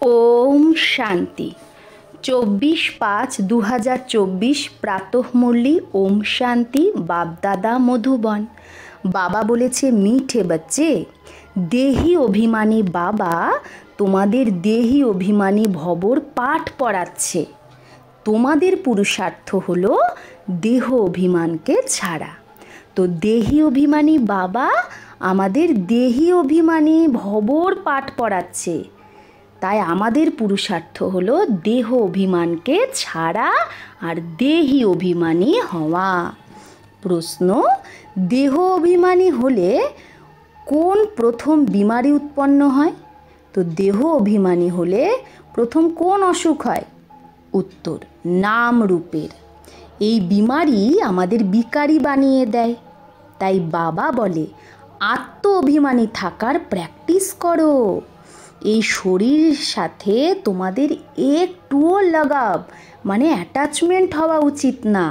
ओम शांति 24/5/2024 प्रातः मुरली ओम शांति बाप दादा मधुबन। बाबा बोलेছে मीठे बच्चे, देही अभिमानी बाबा তোমাদের দেহি অভিমানী ভবর পাঠ পড়াচ্ছে। তোমাদের পুরুষার্থ হলো দেহ অভিমানকে ছাড়া। তো দেহি অভিমানী বাবা আমাদের দেহি অভিমানী ভবর পাঠ পড়াচ্ছে। তাই আমাদের পুরুষার্থ হলো দেহ অভিমানকে ছাড়া আর দেহি অভিমানী হওয়া। প্রশ্ন, দেহ অভিমানী হলে কোন প্রথম বিমারি উৎপন্ন হয়? তো দেহ অভিমানী হলে প্রথম কোন অসুখ হয়? উত্তর, নাম রূপের। এই বিমারি আমাদের বিকারী বানিয়ে দেয়। তাই বাবা বলে আত্ম অভিমানী থাকার প্র্যাকটিস করো। এই শরীরের সাথে তোমাদের একটুও লাগাব মানে অ্যাটাচমেন্ট হওয়া উচিত না।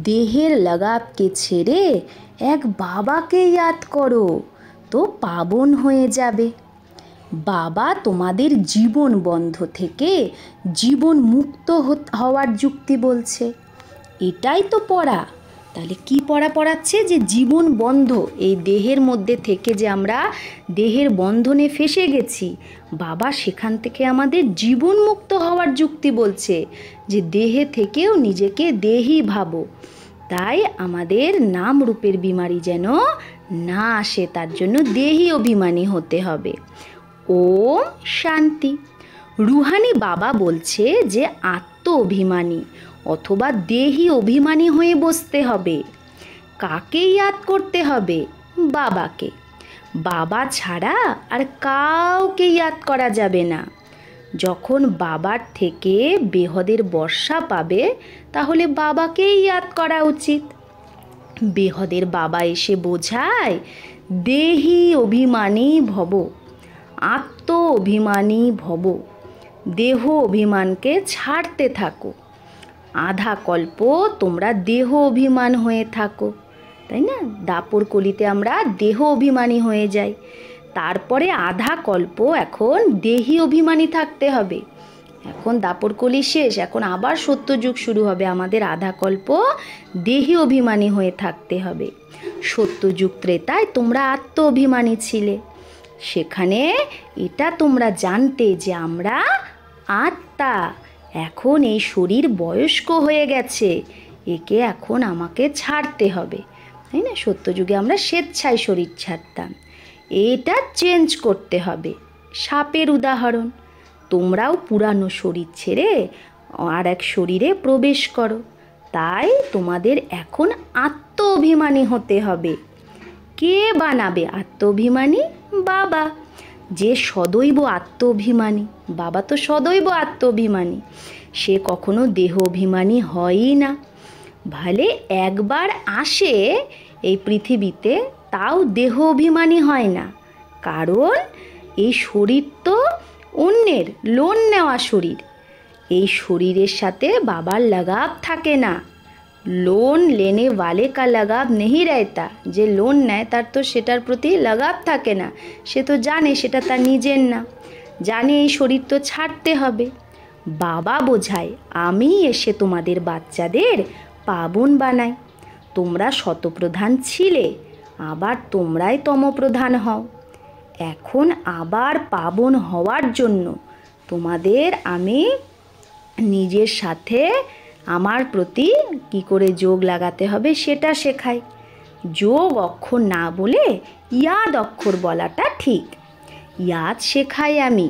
দেহের লাগাবকে ছেড়ে এক বাবাকে ইয়াদ করো, তো পাবন হয়ে যাবে। বাবা তোমাদের জীবন বন্ধ থেকে জীবন মুক্ত হওয়ার যুক্তি বলছে। এটাই তো পড়া। তাহলে কি পড়া পড়াচ্ছে? যে জীবন বন্ধ, এই দেহের মধ্যে থেকে যে আমরা দেহের বন্ধনে ফেসে গেছি, বাবা সেখান থেকে আমাদের জীবন মুক্ত হওয়ার যুক্তি বলছে যে দেহে থেকেও নিজেকে দেহি ভাবো। তাই আমাদের নাম রূপের বিমারি যেন না আসে, তার জন্য দেহি অভিমানী হতে হবে। ওম শান্তি। রুহানি বাবা বলছে যে আত্ম অভিমানী অথবা দেহি অভিমানী হয়ে বসতে হবে। কাকে ইয়াদ করতে হবে? বাবাকে। বাবা ছাড়া আর কাউকে ইয়াদ করা যাবে না। যখন বাবার থেকে বেহদের বর্ষা পাবে তাহলে বাবাকেই ইয়াদ করা উচিত। বেহদের বাবা এসে বোঝায় দেহি অভিমানী ভব, আত্ম অভিমানী ভব, দেহ অভিমানকে ছাড়তে থাকো। আধা কল্প তোমরা দেহ অভিমান হয়ে থাকো, তাই না? দাপর কলিতে আমরা দেহ অভিমানী হয়ে যাই। তারপরে আধা কল্প এখন দেহি অভিমানী থাকতে হবে। এখন দাপর কলি শেষ, এখন আবার সত্যযুগ শুরু হবে। আমাদের আধা কল্প দেহি অভিমানী হয়ে থাকতে হবে। সত্যযুগ ত্রেতায় তোমরা আত্ম অভিমানী ছিলে। সেখানে এটা তোমরা জানতে যে আমরা আত্মা। এখন এই শরীর বয়স্ক হয়ে গেছে, একে এখন আমাকে ছাড়তে হবে, তাই না? সত্যযুগে আমরা স্বেচ্ছায় শরীর ছাড়তাম, এটা চেঞ্জ করতে হবে। সাপের উদাহরণ, তোমরাও পুরানো শরীর ছেড়ে আর এক শরীরে প্রবেশ করো। তাই তোমাদের এখন আত্ম অভিমানী হতে হবে। কে বানাবে আত্ম অভিমানী? বাবা, যে সদৈব আত্ম অভিমানী। বাবা তো সদৈব আত্ম অভিমানী, সে কখনো দেহ অভিমানী হয়ই না। ভালে একবার আসে এই পৃথিবীতে, তাও দেহ অভিমানী হয় না। কারণ এই শরীর তো অন্যের, লোন নেওয়া শরীর। এই শরীরের সাথে বাবার লাগাব থাকে না। লোন লেনে ওয়ালে কা লাগাব নেহি রহতা। যে লোন নেয় তার তো সেটার প্রতি লাগাব থাকে না। সে তো জানে সেটা তার নিজের না, জানে এই শরীর তো ছাড়তে হবে। বাবা বোঝায় আমি এসে তোমাদের বাচ্চাদের পাবন বানাই। তোমরা শতপ্রধান ছিলে, আবার তোমরাই তমপ্রধান হও। এখন আবার পাবন হওয়ার জন্য তোমাদের আমি নিজের সাথে আমার প্রতি কি করে যোগ লাগাতে হবে সেটা শেখাই। যোগ অক্ষর না বলে ইয়াদ অক্ষর বলাটা ঠিক। ইয়াদ শেখাই আমি,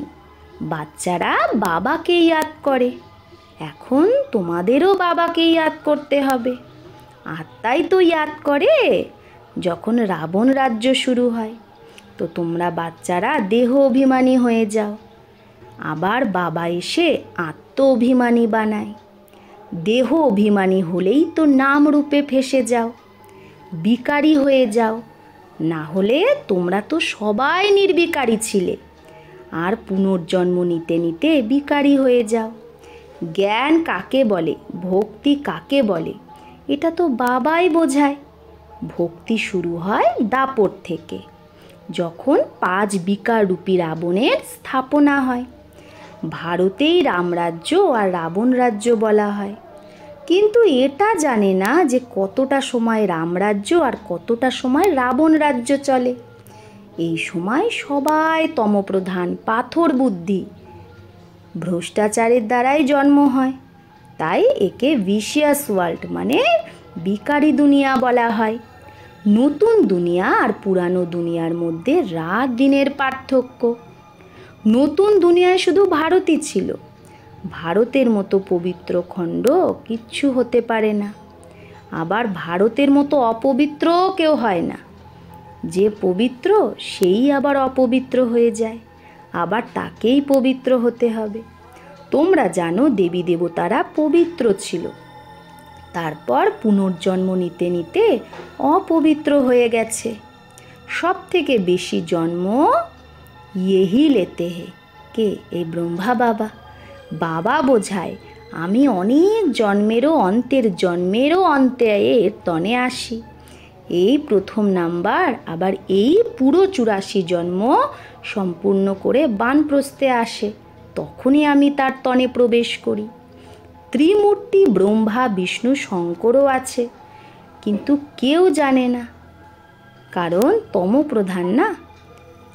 বাচ্চারা বাবাকে ইয়াদ করে। এখন তোমাদেরও বাবাকে ইয়াদ করতে হবে। আত্মাই তো ইয়াদ করে যখন রাবণ রাজ্য শুরু হয়। তো তোমরা বাচ্চারা দেহ অভিমানী হয়ে যাও, আবার বাবা এসে আত্ম অভিমানী বানায়। দেহ অভিমানী হলেই তো নাম রূপে ফেসে যাও, বিকারী হয়ে যাও। না হলে তোমরা তো সবাই নির্বিকারী ছিলে, আর পুনর্জন্ম নিতে নিতে বিকারী হয়ে যাও। জ্ঞান কাকে বলে, ভক্তি কাকে বলে, এটা তো বাবাই বোঝায়। ভক্তি শুরু হয় দাপর থেকে, যখন 5 বিকার রূপী রাবণের স্থাপনা হয়। ভারতেই রামরাজ্য আর রাবণ রাজ্য বলা হয়, কিন্তু এটা জানে না যে কতটা সময় রামরাজ্য আর কতটা সময় রাবণ রাজ্য চলে। এই সময় সবাই তমপ্রধান, পাথর বুদ্ধি, ভ্রষ্টাচারের দ্বারাই জন্ম হয়। তাই একে ভিশিয়াস ওয়ার্ল্ড মানে বিকারী দুনিয়া বলা হয়। নতুন দুনিয়া আর পুরানো দুনিয়ার মধ্যে রাত দিনের পার্থক্য। নতুন দুনিয়ায় শুধু ভারতই ছিল। ভারতের মতো পবিত্র খণ্ড কিচ্ছু হতে পারে না। আবার ভারতের মতো অপবিত্র কেউ হয় না। যে পবিত্র সেই আবার অপবিত্র হয়ে যায়, আবার তাকেই পবিত্র হতে হবে। তোমরা জানো দেবী দেবতারা পবিত্র ছিল, তারপর পুনর্জন্ম নিতে নিতে অপবিত্র হয়ে গেছে। সব থেকে বেশি জন্ম ইয়েহি লেতে হে, কে? এই ব্রহ্মা বাবা। বাবা বোঝায় আমি অনেক জন্মেরও অন্তে এর তনে আসি। এই প্রথম নাম্বার, আবার এই পুরো 84 জন্ম সম্পূর্ণ করে বানপ্রস্থে আসে, তখনই আমি তার তনে প্রবেশ করি। ত্রিমূর্তি ব্রহ্মা বিষ্ণু শঙ্করও আছে, কিন্তু কেউ জানে না, কারণ তমপ্রধান না।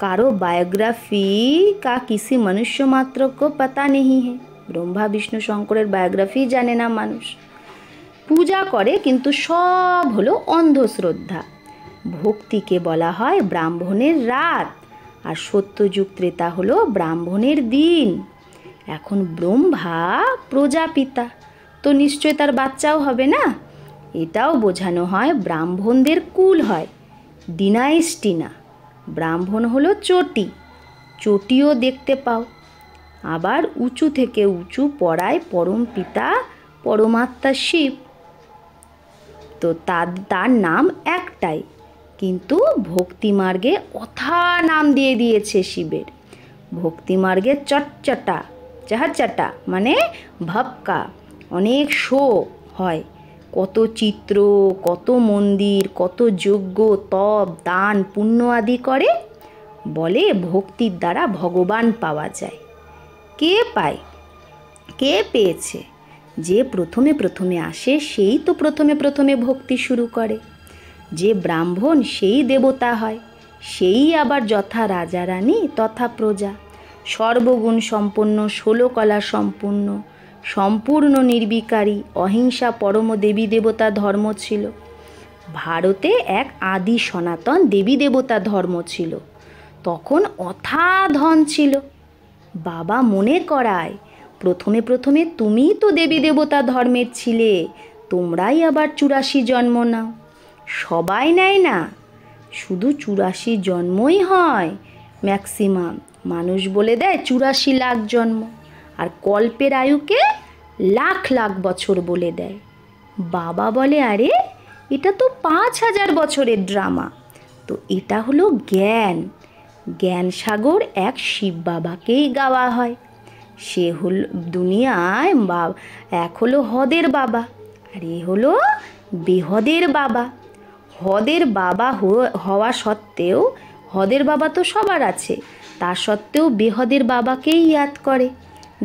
কারো বায়োগ্রাফি का किसी मनुष्य मात्र को पता नहीं है। ব্রহ্মা বিষ্ণু শঙ্করের বায়োগ্রাফি জানে না মানুষ। পূজা করে, কিন্তু সব হলো অন্ধশ্রদ্ধা। ভক্তিকে বলা হয় ব্রাহ্মণের রাত, আর সত্যযুগ ত্রেতা হলো ব্রাহ্মণের দিন। এখন ব্রহ্মা প্রজাপিতা, তো নিশ্চয় তার বাচ্চাও হবে না। এটাও বোঝানো হয় ব্রাহ্মণদের কুল হয়, ডিনাইস্টি না। ব্রাহ্মণ হলো চটি, চটিও দেখতে পাও। আবার উঁচু থেকে উঁচু পড়ায় পরম পিতা পরমাত্মা শিব, তো তার নাম একটাই, কিন্তু ভক্তিমার্গে অথা নাম দিয়ে দিয়েছে শিবের। ভক্তিমার্গে চটচটা চাহাচাটা মানে ভাবকা, অনেক শো হয়, কত চিত্র, কত মন্দির, কত যজ্ঞ, তপ, দান, পুণ্য আদি করে। বলে ভক্তির দ্বারা ভগবান পাওয়া যায়। কে পায়? কে পেয়েছে? যে প্রথমে প্রথমে আসে সেই তো প্রথমে প্রথমে ভক্তি শুরু করে। যে ব্রাহ্মণ সেই দেবতা হয়, সেই আবার যথা রাজা রানী তথা প্রজা, সর্বগুণ সম্পন্ন, 16 কলা সম্পূর্ণ, সম্পূর্ণ নির্বিকারী, অহিংসা পরম দেবী দেবতা ধর্ম ছিল। ভারতে এক আদি সনাতন দেবী দেবতা ধর্ম ছিল, তখন অথা ধন ছিল। বাবা মনে করায় প্রথমে প্রথমে তুমিই তো দেবী দেবতা ধর্মের ছিলে, তোমরাই আবার 84 জন্ম নাও। সবাই নেয় না, শুধু 84 জন্মই হয় ম্যাক্সিমাম। মানুষ বলে দেয় 84 লাখ জন্ম, আর কল্পের আয়ুকে লাখ লাখ বছর বলে দেয়। বাবা বলে আরে এটা তো 5000 বছরের ড্রামা। তো এটা হলো জ্ঞান। জ্ঞান সাগর এক শিব বাবাকেই গাওয়া হয়। সে হল দুনিয়ায় এক হলো হদের বাবা, আর এ হলো বেহদের বাবা। হদের বাবা হওয়া সত্ত্বেও, হদের বাবা তো সবার আছে, তা সত্ত্বেও বেহদের বাবাকেই ইয়াদ করে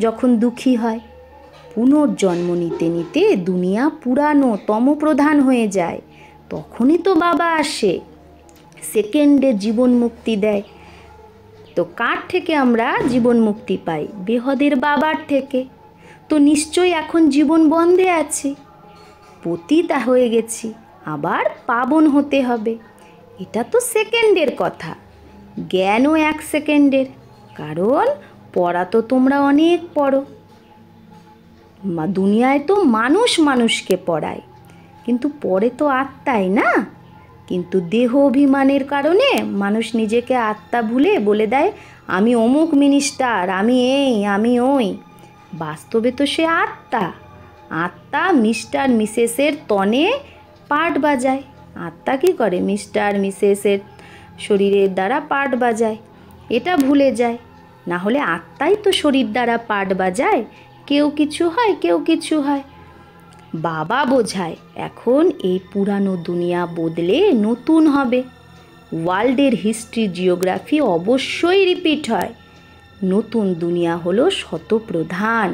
যখন দুঃখী হয়। পুনর্জন্ম নিতে নিতে দুনিয়া পুরানো তমপ্রধান হয়ে যায়, তখনই তো বাবা আসে, সেকেন্ডে জীবন মুক্তি দেয়। তো কার থেকে আমরা জীবন মুক্তি পাই? বেহদের বাবার থেকে। তো নিশ্চয়ই এখন জীবন বন্ধে আছি, পতিতা হয়ে গেছি, আবার পাবন হতে হবে। এটা তো সেকেন্ডের কথা, জ্ঞানও 1 সেকেন্ডের, কারণ পড়া তো তোমরা অনেক পড়ো। দুনিয়ায় তো মানুষ মানুষকে পড়ায়, কিন্তু পড়ে তো আত্মাই না। কিন্তু দেহ অভিমানের কারণে মানুষ নিজেকে আত্মা ভুলে বলে দেয় আমি অমুক মিনিস্টার, আমি এই, আমি ওই। বাস্তবে তো সে আত্মা। আত্মা মিস্টার মিসেসের তনে পার্ট বাজায়। আত্মা কী করে? মিস্টার মিসেসের শরীরের দ্বারা পার্ট বাজায়, এটা ভুলে যায়। না হলে আত্মাই তো শরীর দ্বারা পার্ট বাজায়, কেউ কিছু হয়, কেউ কিছু হয়। বাবা বোঝায় এখন এই পুরানো দুনিয়া বদলে নতুন হবে। ওয়ার্ল্ডের হিস্ট্রি জিওগ্রাফি অবশ্যই রিপিট হয়, নতুন দুনিয়া হলো শতপ্রধান।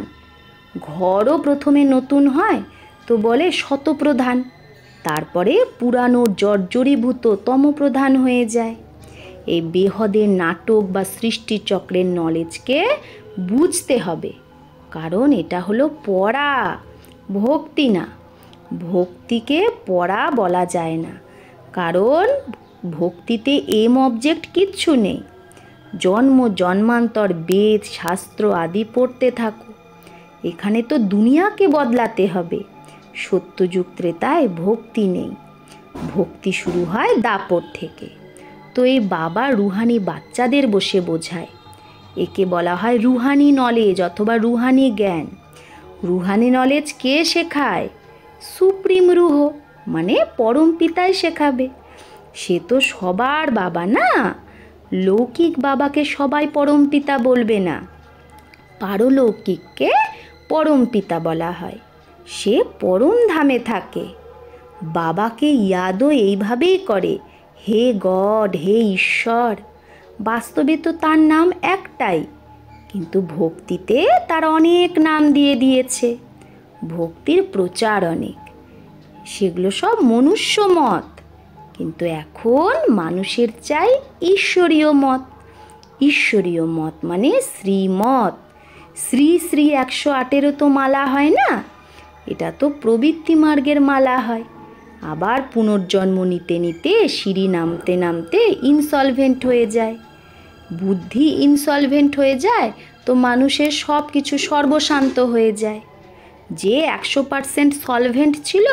ঘরও প্রথমে নতুন হয় তো বলে শতপ্রধান, তারপরে পুরানো জর্জরীভূত তমপ্রধান হয়ে যায়। এই বেহদের নাটক বা সৃষ্টিচক্রের নলেজকে বুঝতে হবে, কারণ এটা হলো পড়া, ভক্তি না। ভক্তিকে পড়া বলা যায় না, কারণ ভক্তিতে এম অবজেক্ট কিচ্ছু নেই। জন্ম জন্মান্তর বেদ শাস্ত্র আদি পড়তে থাকো, এখানে তো দুনিয়াকে বদলাতে হবে। সত্যযুগ ত্রেতায় ভক্তি নেই, ভক্তি শুরু হয় দাপর থেকে। তো এই বাবা রুহানি বাচ্চাদের বসে বোঝায়, একে বলা হয় রুহানি নলেজ অথবা রুহানি জ্ঞান। রুহানি নলেজ কে শেখায়? সুপ্রিম রুহ, মানে পরম পিতাই শেখাবে। সে তো সবার বাবা না, লৌকিক বাবাকে সবাই পরম পিতা বলবে না, পারলৌকিককে পরম পিতা বলা হয়। সে পরম ধামে থাকে। বাবাকে ইয়াদও এইভাবেই করে, হে গড, হে ঈশ্বর। বাস্তবে তো তার নাম একটাই, কিন্তু ভক্তিতে তার অনেক নাম দিয়ে দিয়েছে। ভক্তির প্রচার অনেক, সেগুলো সব মনুষ্য মত, কিন্তু এখন মানুষের চাই ঈশ্বরীয় মত। ঈশ্বরীয় মত মানে শ্রীমত। শ্রী শ্রী 108-এরও তো মালা হয় না, এটা তো প্রবৃত্তি মার্গের মালা হয়। আবার পুনর্জন্ম নিতে নিতে সিঁড়ি নামতে নামতে ইনসলভেন্ট হয়ে যায়। বুদ্ধি ইনসলভেন্ট হয়ে যায় তো মানুষের সব কিছু সর্বশান্ত হয়ে যায়। যে 100% সলভেন্ট ছিল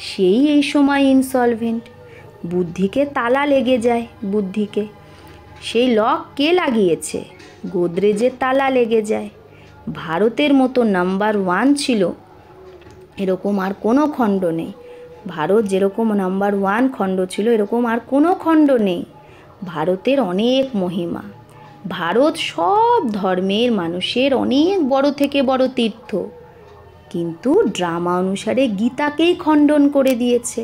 সেই এই সময় ইনসলভেন্ট। বুদ্ধিকে তালা লেগে যায়। বুদ্ধিকে সেই লক কে লাগিয়েছে? গোদরেজের তালা লেগে যায়। ভারতের মতো নাম্বার 1 ছিল এরকম আর কোনো খণ্ড নেই। ভারত যেরকম নাম্বার 1 খণ্ড ছিল এরকম আর কোনো খণ্ড নেই। ভারতের অনেক মহিমা। ভারত সব ধর্মের মানুষের অনেক বড় থেকে বড় তীর্থ, কিন্তু ড্রামা অনুসারে গীতাকেই খণ্ডন করে দিয়েছে।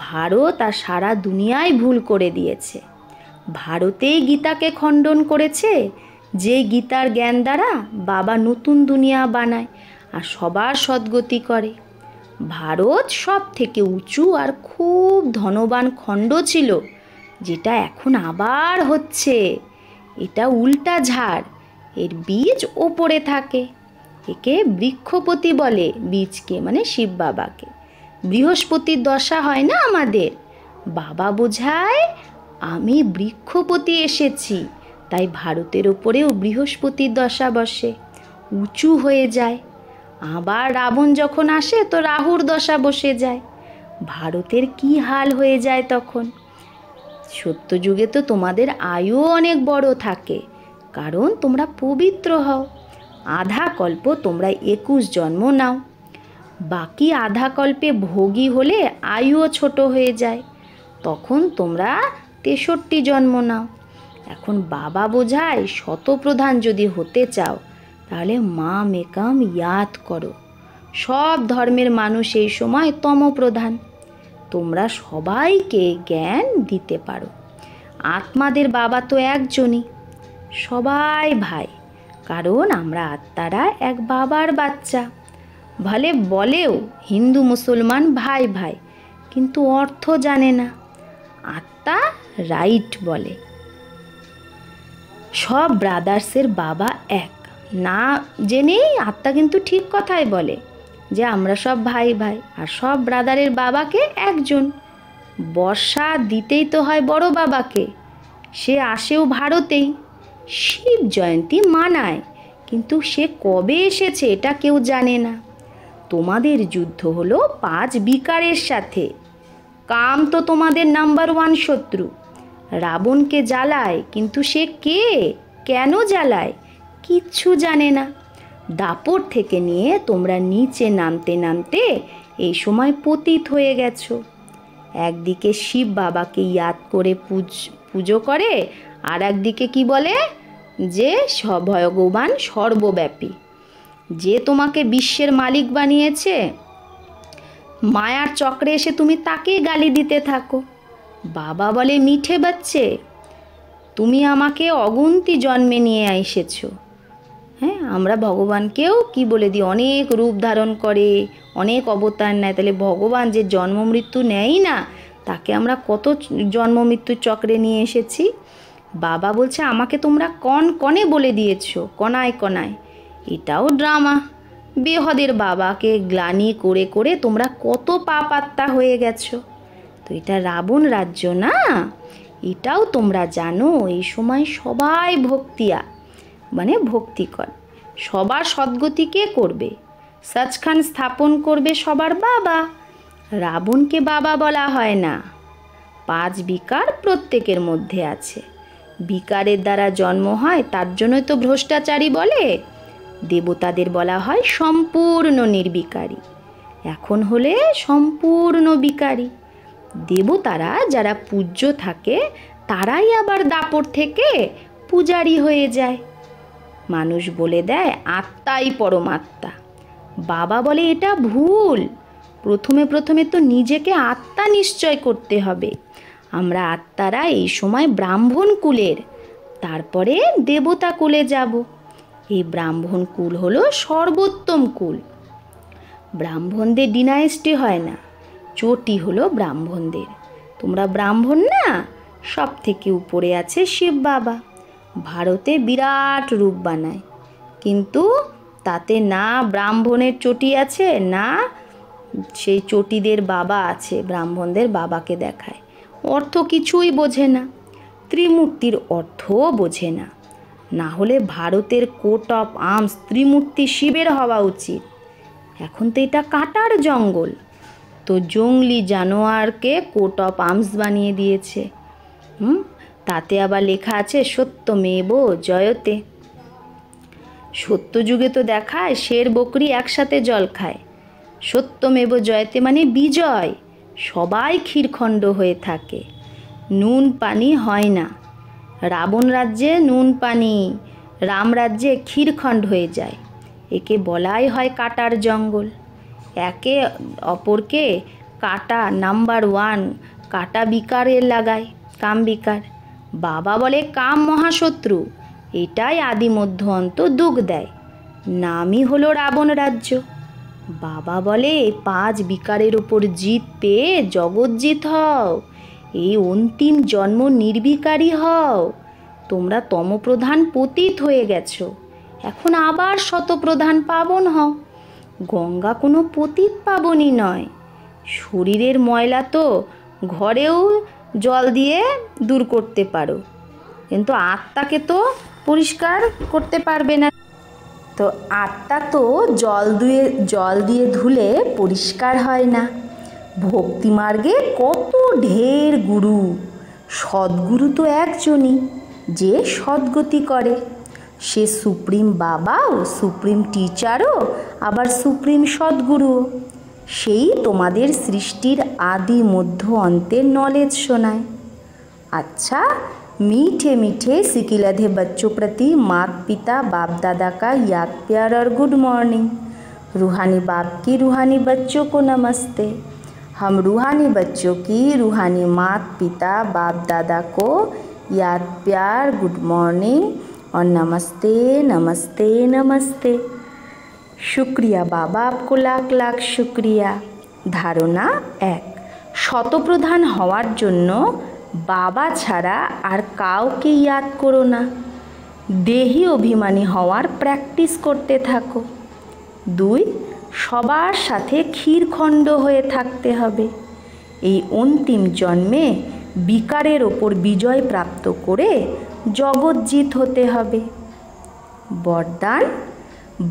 ভারত আর সারা দুনিয়ায় ভুল করে দিয়েছে। ভারতেই গীতাকে খণ্ডন করেছে, যে গীতার জ্ঞান দ্বারা বাবা নতুন দুনিয়া বানায় আর সবার সদ্গতি করে। ভারত সব থেকে উঁচু আর খুব ধনবান খণ্ড ছিল, যেটা এখন আবার হচ্ছে। এটা উল্টা ঝাড়, এর বীজ ওপরে থাকে। একে বৃক্ষপতি বলে, বীজকে মানে শিব বাবাকে। বৃহস্পতির দশা হয় না আমাদের, বাবা বোঝায় আমি বৃক্ষপতি এসেছি, তাই ভারতের ওপরেও বৃহস্পতির দশা বসে, উঁচু হয়ে যায়। আবার রাবণ যখন আসে তো রাহুর দশা বসে যায়। ভারতের কি হাল হয়ে যায় তখন। সত্যযুগে তো তোমাদের আয়ু অনেক বড় থাকে, কারণ তোমরা পবিত্র হও। আধা কল্প তোমরা 21 জন্ম নাও, বাকি আধা কল্পে ভোগী হলে আয়ুও ছোট হয়ে যায়, তখন তোমরা 63 জন্ম নাও। এখন বাবা বোঝায় শতপ্রধান যদি হতে চাও তাহলে মা মেকাম ইয়াদ করো। সব ধর্মের মানুষ এই সময় তমপ্রধান। তোমরা সবাইকে জ্ঞান দিতে পারো। আত্মাদের বাবা তো একজনই, সবাই ভাই, কারণ আমরা আত্মারা এক বাবার বাচ্চা। ভলে বলেও হিন্দু মুসলমান ভাই ভাই, কিন্তু অর্থ জানে না। আত্মা রাইট বলে। সব ব্রাদার্সের বাবা এক না জেনেই আত্মা কিন্তু ঠিক কথাই বলে যে আমরা সব ভাই ভাই, আর সব ব্রাদারের বাবাকে একজন। বর্ষা দিতেই তো হয় বড় বাবাকে, সে আসেও ভারতেই। শিব জয়ন্তী মানায়, কিন্তু সে কবে এসেছে এটা কেউ জানে না। তোমাদের যুদ্ধ হলো 5 বিকারের সাথে। কাম তো তোমাদের নাম্বার 1 শত্রু। রাবণকে জ্বালায়, কিন্তু সে কে, কেন জ্বালায় কিচ্ছু জানে না। দাপর থেকে নিয়ে তোমরা নিচে নামতে নামতে এই সময় পতিত হয়ে গেছো। একদিকে শিব বাবাকে ইয়াদ করে পুজো করে, আর একদিকে কি বলে যে ভগবান সর্বব্যাপী, যে তোমাকে বিশ্বের মালিক বানিয়েছে। মায়ার চক্রে এসে তুমি তাকেই গালি দিতে থাকো। বাবা বলে মিঠে বাচ্চে, তুমি আমাকে অগুন্তি জন্মে নিয়ে এসেছো। হ্যাঁ, আমরা ভগবানকেও কি বলে দিই, অনেক রূপ ধারণ করে, অনেক অবতার নেয়। তাহলে ভগবান যে জন্ম মৃত্যু নেয়ই না, তাকে আমরা কত জন্ম মৃত্যুর চক্রে নিয়ে এসেছি। বাবা বলছে আমাকে তোমরা কনে বলে দিয়েছো, কণায় কণায়। এটাও ড্রামা। বেহদের বাবাকে গ্লানি করে করে তোমরা কত পাপাত্মা হয়ে গেছো। তো এটা রাবণ রাজ্য না, এটাও তোমরা জানো। এই সময় সবাই ভক্তিয়া মানে ভক্তিকর, সবার সদ্গতি কে করবে? সচখান স্থাপন করবে সবার বাবা। রাবণকে বাবা বলা হয় না। 5 বিকার প্রত্যেকের মধ্যে আছে। বিকারের দ্বারা জন্ম হয়, তার জন্যই তো ভ্রষ্টাচারী বলে। দেবতাদের বলা হয় সম্পূর্ণ নির্বিকারী। এখন হলে সম্পূর্ণ বিকারী। দেবতারা যারা পূজ্য থাকে, তারাই আবার দাপট থেকে পূজারী হয়ে যায়। মানুষ বলে দেয় আত্মাই পরমাত্মা। বাবা বলে এটা ভুল। প্রথমে তো নিজেকে আত্মা নিশ্চয় করতে হবে। আমরা আত্মারা এই সময় ব্রাহ্মণ কুলের, তারপরে দেবতা কুলে যাব। এই ব্রাহ্মণ কুল হলো সর্বোত্তম কুল। ব্রাহ্মণদের ডিনাইস্টি হয় না, চটি হলো ব্রাহ্মণদের। তোমরা ব্রাহ্মণ না, সব থেকে উপরে আছে শিব বাবা। ভারতে বিরাট রূপ বানায়, কিন্তু তাতে না ব্রাহ্মণের চটি আছে, না সেই চটিদের বাবা আছে, ব্রাহ্মণদের বাবাকে দেখায়। অর্থ কিছুই বোঝে না, ত্রিমূর্তির অর্থও বোঝে না। না হলে ভারতের কোট অফ আর্মস ত্রিমূর্তি শিবের হওয়া উচিত। এখন তো এটা কাটার জঙ্গল, তো জঙ্গলি জানোয়ারকে কোট অফ আর্মস বানিয়ে দিয়েছে। তাতে আবার লেখা আছে সত্যমেব জয়তে। সত্য যুগে তো দেখায় শের বকরি একসাথে জল খায়। সত্যমেব জয়তে মানে বিজয়, সবাই ক্ষীরখণ্ড হয়ে থাকে, নুন পানি হয় না। রাবণ রাজ্যে নুন পানি, রাম রাজ্যে ক্ষীরখণ্ড হয়ে যায়। একে বলাই হয় কাটার জঙ্গল। একে অপরকে কাটা নাম্বার 1 কাটা বিকারের লাগায়, কাম বিকার। বাবা বলে কাম মহাশত্রু, এটাই আদি মধ্য অন্ত দুঃখ দেয়। নামই হলো রাবণ রাজ্য। বাবা বলে 5 বিকারের ওপর জিত পেয়ে জগৎজিৎ হও, এই অন্তিম জন্ম নির্বিকারী হও। তোমরা তমপ্রধান পতিত হয়ে গেছো, এখন আবার শতপ্রধান পাবন হও। গঙ্গা কোনো পতিত পাবনই নয়। শরীরের ময়লা তো ঘরেও জল দিয়ে দূর করতে পারো, কিন্তু আত্মাকে তো পরিষ্কার করতে পারবে না। তো আত্মা তো জল দিয়ে ধুলে পরিষ্কার হয় না। ভক্তিমার্গে কত ঢের গুরু, সদ্গুরু তো একজনই, যে সদ্গতি করে। সে সুপ্রিম বাবাও, সুপ্রিম টিচারও, আবার সুপ্রিম সদ্গুরুও। সেই তোমাদের সৃষ্টির আদি মধ্য অন্তের নলেজ শোনায়। अच्छा, मीठे मीठे सिकिलधे बच्चों प्रति माता पिता बाप दादा का याद प्यार और गुड मॉर्निंग। रूहानी बाप की रूहानी बच्चों को नमस्ते। हम रूहानी बच्चों की रूहानी माता पिता बाप दादा को याद प्यार गुड मॉर्निंग और नमस्ते नमस्ते नमस्ते। शुक्रिया बाबा, आपको लाख लाख शुक्रिया। धारणा 1, শতপ্রধান হওয়ার জন্য বাবা ছাড়া আর কাউকে ইয়াদ করো না। দেহি অভিমানী হওয়ার প্র্যাকটিস করতে থাকো। 2, সবার সাথে ক্ষীরখণ্ড হয়ে থাকতে হবে। এই অন্তিম জন্মে বিকারের ওপর বিজয় প্রাপ্ত করে জগৎজিৎ হতে হবে। বরদান,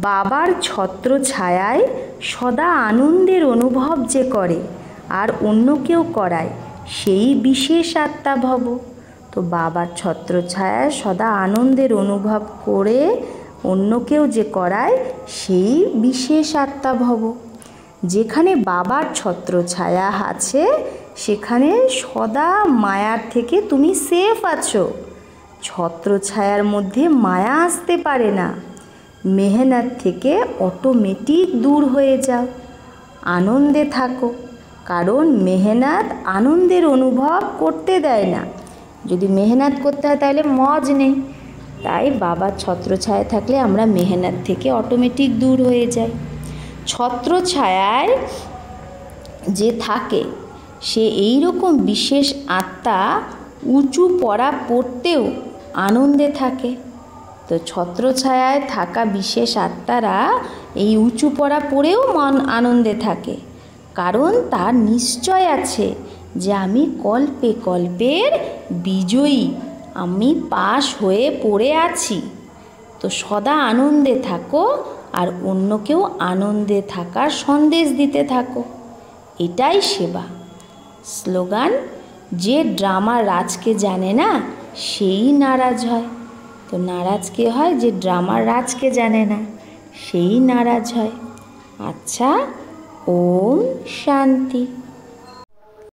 বাবার ছত্র ছায়ায় সদা আনন্দের অনুভব যে করে আর অন্যকেও করায়, সেই বিশেষ আত্মা ভব। তো বাবার ছত্রছায়ায় সদা আনন্দের অনুভব করে অন্যকেও যে করায়, সেই বিশেষ আত্মা ভব। যেখানে বাবার ছত্রছায়া আছে, সেখানে সদা মায়ার থেকে তুমি সেফ আছো। ছত্রছায়ার মধ্যে মায়া আসতে পারে না। মেহনত থেকে অটোমেটিক দূর হয়ে যাও, আনন্দে থাকো। কারণ মেহনত আনন্দের অনুভব করতে দেয় না, যদি মেহনত করতে হয় তাহলে মজ নেই। তাই বাবার ছত্রছায়া থাকলে আমরা মেহনত থেকে অটোমেটিক দূর হয়ে যাই। ছত্রছায়ায় যে থাকে সে এই রকম বিশেষ আত্মা উঁচু পড়া পড়তেও আনন্দে থাকে। তো ছত্রছায়ায় থাকা বিশেষ আত্মারা এই উঁচু পড়া পড়েও মন আনন্দে থাকে, কারণ তার নিশ্চয় আছে যে আমি কল্পে কল্পের বিজয়ী, আমি পাশ হয়ে পড়ে আছি। তো সদা আনন্দে থাকো আর অন্যকেও আনন্দে থাকার সন্দেশ দিতে থাকো, এটাই সেবা। স্লোগান, যে ড্রামার রাজকে জানে না সেই নারাজ হয়। তো নারাজ কে হয়? যে ড্রামার রাজকে জানে না সেই নারাজ হয়। আচ্ছা, ওম শান্তি।